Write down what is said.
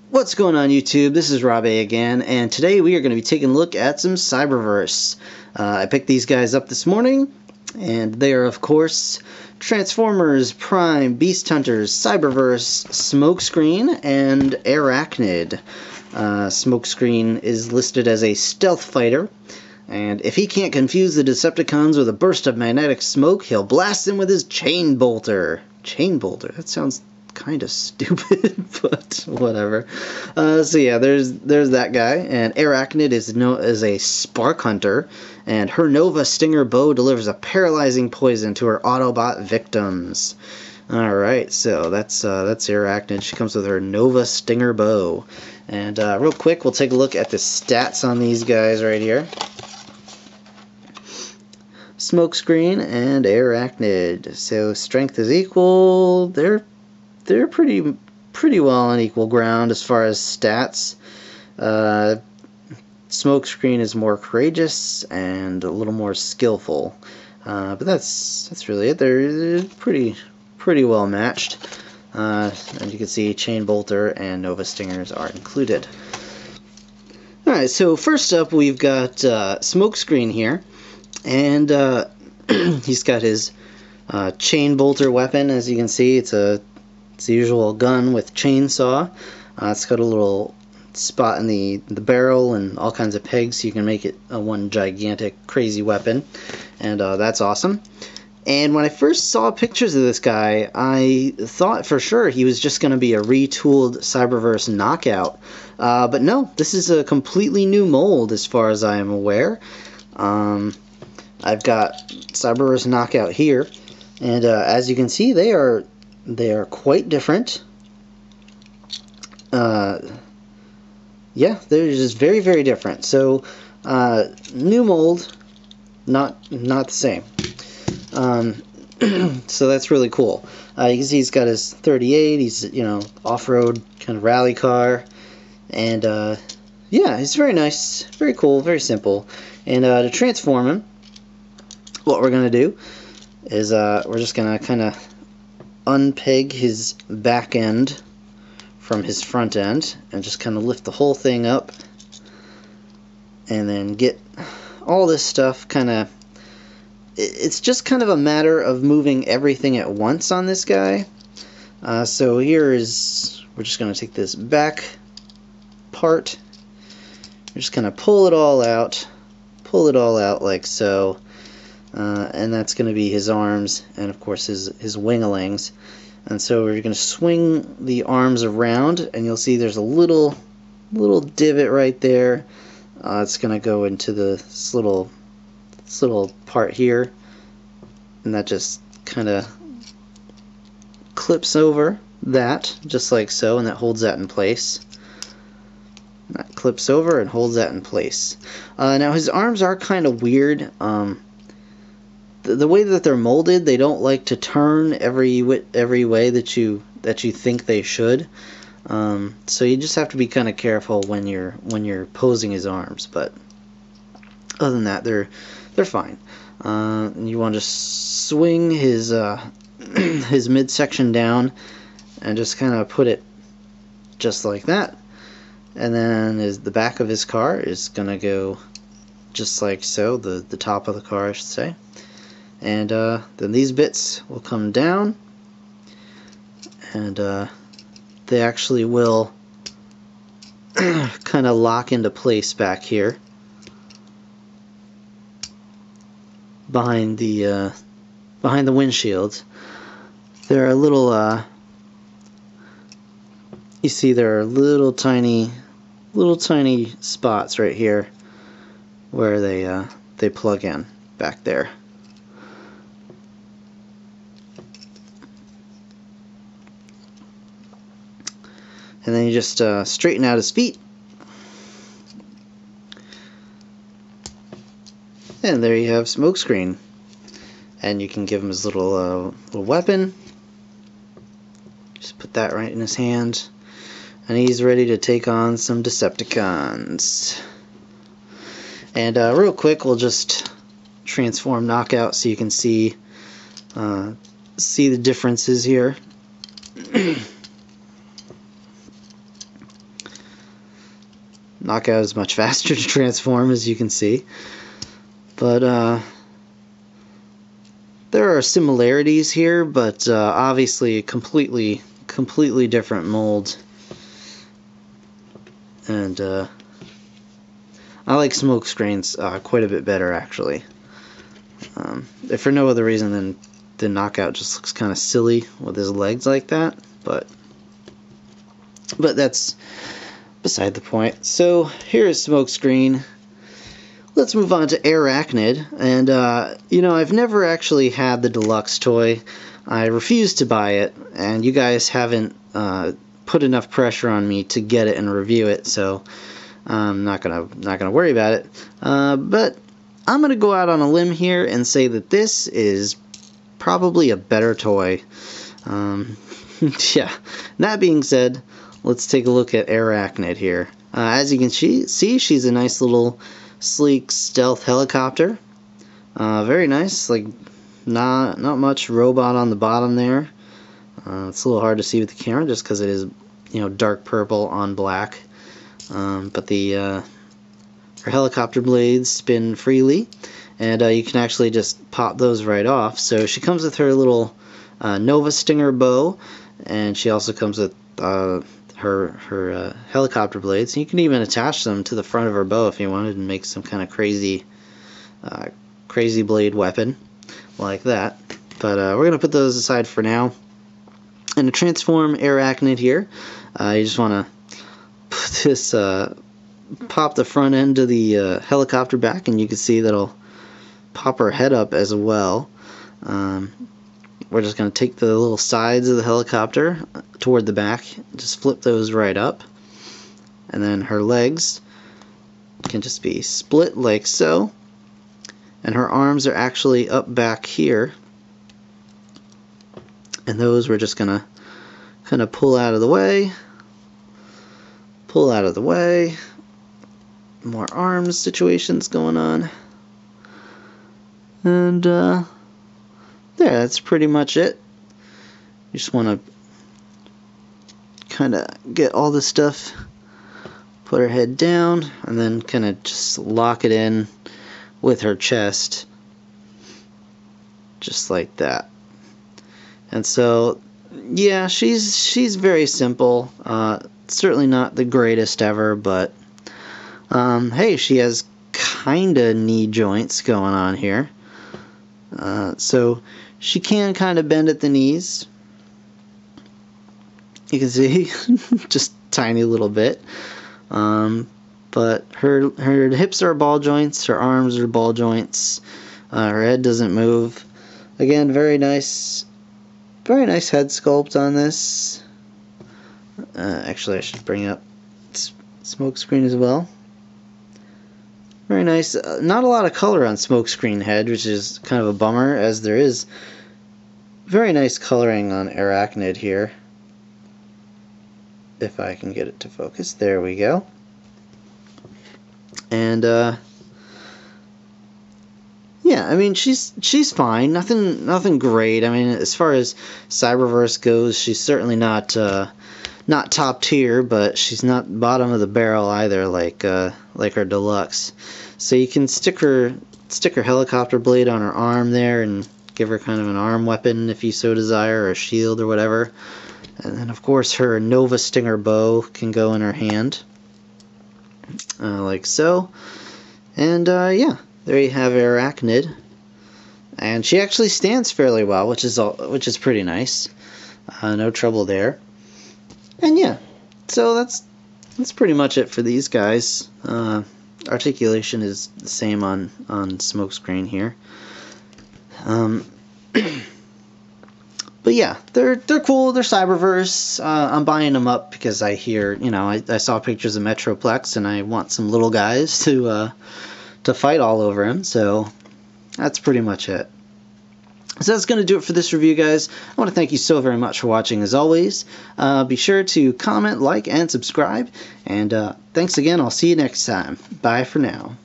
What's going on YouTube? This is Rob A again, and today we are going to be taking a look at some Cyberverse. I picked these guys up this morning, and they are of course Transformers, Prime, Beast Hunters, Cyberverse, Smokescreen, and Airachnid. Smokescreen is listed as a stealth fighter, and if he can't confuse the Decepticons with a burst of magnetic smoke, he'll blast them with his chain bolter. Chain bolter? That sounds kind of stupid, but whatever. So yeah, there's that guy, and Airachnid is a spark hunter, and her Nova Stinger bow delivers a paralyzing poison to her Autobot victims. All right, so that's Airachnid. She comes with her Nova Stinger bow, and real quick, we'll take a look at the stats on these guys right here. Smokescreen and Airachnid. So strength is equal. They're pretty well on equal ground as far as stats. Smokescreen is more courageous and a little more skillful, but that's really it. They're pretty well matched, and you can see Chain Bolter and Nova Stingers are included. All right, so first up we've got Smokescreen here, and he's got his Chain Bolter weapon. As you can see, it's the usual gun with chainsaw. It's got a little spot in the barrel and all kinds of pegs, so you can make it one gigantic crazy weapon, and that's awesome. And when I first saw pictures of this guy, I thought for sure he was just going to be a retooled Cyberverse knockout, but no, this is a completely new mold as far as I am aware. I've got Cyberverse knockout here, and as you can see, they are quite different. Yeah, they're just very different. So new mold, not the same. So that's really cool. You can see he's got his 38. He's off-road kind of rally car, and yeah, he's very nice, very cool, very simple. And to transform him, what we're gonna do is we're just gonna kind of unpeg his back end from his front end and just kind of lift the whole thing up, and then get all this stuff kind of, it's just kind of a matter of moving everything at once on this guy. So here is, we're just going to take this back part, we're just going to pull it all out like so. And that's going to be his arms, and of course his winglings. And so we're going to swing the arms around, and you'll see there's a little divot right there. It's going to go into this little part here, and that just kind of clips over that, just like so, and that holds that in place. That clips over and holds that in place. Now his arms are kind of weird. The way that they're molded, they don't like to turn every way that you think they should. So you just have to be kind of careful when you're posing his arms. But other than that, they're fine. And you want to just swing his his midsection down and just kind of put it just like that. And then the back of his car is gonna go just like so. The top of the car, I should say. And then these bits will come down, and they actually will kind of lock into place back here behind the windshield. There are little you see there are little tiny spots right here where they plug in back there. And then you just straighten out his feet. And there you have Smokescreen. And you can give him his little weapon. Just put that right in his hand. And he's ready to take on some Decepticons. And real quick, we'll just transform Knockout so you can see the differences here. Knockout is much faster to transform, as you can see. But there are similarities here, but obviously a completely different mold. And I like Smokescreen's quite a bit better, actually. If for no other reason than the Knockout just looks kind of silly with his legs like that, but that's beside the point. So here is Smokescreen. Let's move on to Airachnid, and you know, I've never actually had the deluxe toy. I refused to buy it, and you guys haven't put enough pressure on me to get it and review it, so I'm not gonna worry about it. But I'm gonna go out on a limb here and say that this is probably a better toy. Yeah. That being said, let's take a look at Airachnid here. As you can see, she's a nice little sleek stealth helicopter. Very nice. Like not much robot on the bottom there. It's a little hard to see with the camera just because it is, you know, dark purple on black. But her helicopter blades spin freely, and you can actually just pop those right off. So she comes with her little Nova Stinger bow, and she also comes with her helicopter blades. You can even attach them to the front of her bow if you wanted and make some kind of crazy blade weapon like that. But we're gonna put those aside for now. And to transform Airachnid here, you just want to put this pop the front end of the helicopter back, and you can see that'll pop her head up as well. We're just going to take the little sides of the helicopter toward the back, just flip those right up, and then her legs can just be split like so, and her arms are actually up back here, and those we're just going to kind of pull out of the way, more arms situations going on, and there, that's pretty much it. You just want to kind of get all this stuff, put her head down, and then kind of just lock it in with her chest, just like that. And so, yeah, she's very simple. Certainly not the greatest ever, but hey, she has kinda knee joints going on here. So she can kind of bend at the knees. You can see, just tiny little bit. But her hips are ball joints, her arms are ball joints, her head doesn't move. Again, very nice head sculpt on this. Actually, I should bring up Smokescreen as well. Very nice. Not a lot of color on Smokescreen head, which is kind of a bummer, as there is very nice coloring on Airachnid here. If I can get it to focus. There we go. And yeah, I mean, she's fine. Nothing great. I mean, as far as Cyberverse goes, she's certainly not top tier, but she's not bottom of the barrel either, like her deluxe. So you can stick her helicopter blade on her arm there and give her kind of an arm weapon if you so desire, or a shield or whatever. And then of course her Nova Stinger bow can go in her hand, like so. And yeah, there you have Airachnid. And she actually stands fairly well, which is pretty nice. No trouble there. And yeah, so that's pretty much it for these guys. Articulation is the same on Smokescreen here. But yeah, they're cool. They're Cyberverse. I'm buying them up because I hear, you know, I saw pictures of Metroplex and I want some little guys to fight all over him. So that's pretty much it. So that's going to do it for this review, guys. I want to thank you so very much for watching, as always. Be sure to comment, like, and subscribe. And thanks again. I'll see you next time. Bye for now.